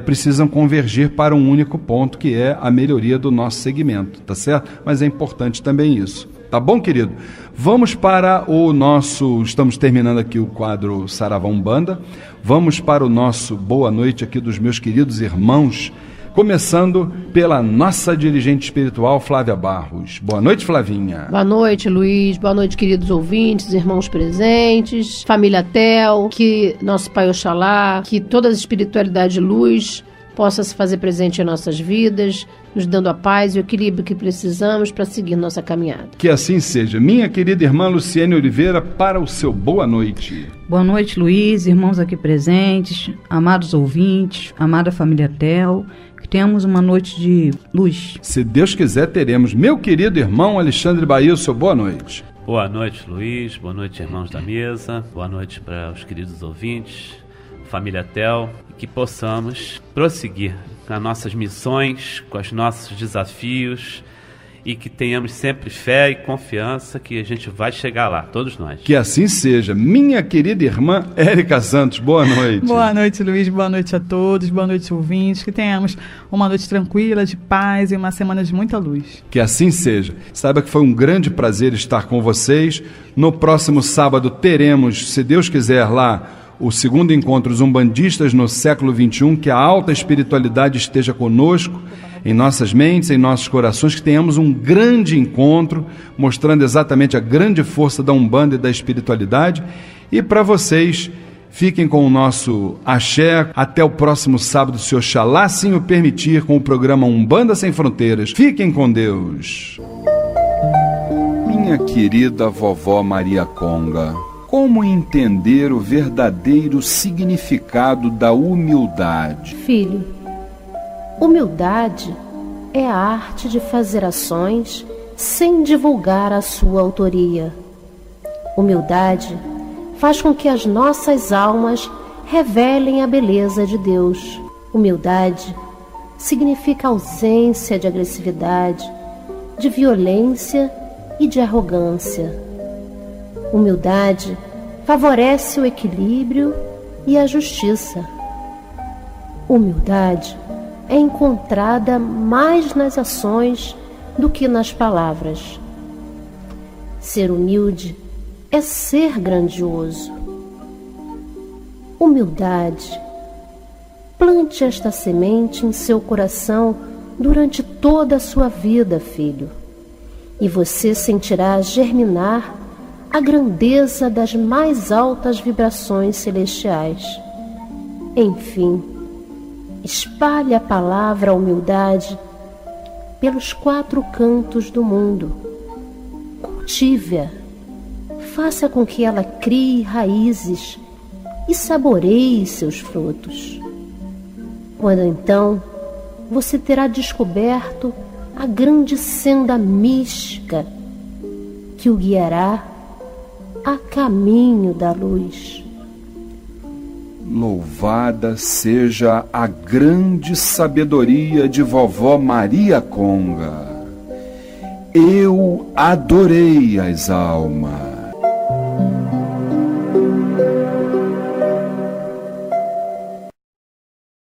precisam convergir para um único ponto, que é a melhoria do nosso segmento, tá certo? Mas é importante também isso. Tá bom, querido? Vamos para o nosso... Estamos terminando aqui o quadro Saravá Umbanda. Vamos para o nosso boa noite aqui dos meus queridos irmãos, começando pela nossa dirigente espiritual, Flávia Barros. Boa noite, Flavinha. Boa noite, Luiz. Boa noite, queridos ouvintes, irmãos presentes, família Tel, que nosso Pai Oxalá, que toda a espiritualidade de luz possa se fazer presente em nossas vidas, nos dando a paz e o equilíbrio que precisamos para seguir nossa caminhada. Que assim seja. Minha querida irmã Luciene Oliveira, para o seu boa noite. Boa noite, Luiz, irmãos aqui presentes, amados ouvintes, amada família Tel, que tenhamos uma noite de luz. Se Deus quiser, teremos. Meu querido irmão Alexandre Bahia, o seu boa noite. Boa noite, Luiz. Boa noite, irmãos da mesa. Boa noite para os queridos ouvintes, família Tel. Que possamos prosseguir nas nossas missões, com os nossos desafios, e que tenhamos sempre fé e confiança que a gente vai chegar lá, todos nós. Que assim seja. Minha querida irmã Érica Santos, boa noite. Boa noite, Luiz, boa noite a todos, boa noite, ouvintes, que tenhamos uma noite tranquila, de paz e uma semana de muita luz. Que assim seja. Saiba que foi um grande prazer estar com vocês. No próximo sábado teremos, se Deus quiser, lá o segundo encontro dos umbandistas no século XXI, que a alta espiritualidade esteja conosco, em nossas mentes, em nossos corações, que tenhamos um grande encontro, mostrando exatamente a grande força da Umbanda e da espiritualidade. E para vocês, fiquem com o nosso axé. Até o próximo sábado, se Oxalá assim o permitir, com o programa Umbanda Sem Fronteiras. Fiquem com Deus. Minha querida vovó Maria Conga, como entender o verdadeiro significado da humildade? Filho, humildade é a arte de fazer ações sem divulgar a sua autoria. Humildade faz com que as nossas almas revelem a beleza de Deus. Humildade significa ausência de agressividade, de violência e de arrogância. Humildade favorece o equilíbrio e a justiça. Humildade é encontrada mais nas ações do que nas palavras. Ser humilde é ser grandioso. Humildade. Plante esta semente em seu coração durante toda a sua vida, filho, e você sentirá germinar a grandeza das mais altas vibrações celestiais. Enfim, espalhe a palavra humildade pelos 4 cantos do mundo. Cultive-a, faça com que ela crie raízes e saboreie seus frutos. Quando então você terá descoberto a grande senda mística que o guiará a caminho da luz. Louvada seja a grande sabedoria de vovó Maria Conga. Eu adorei as almas.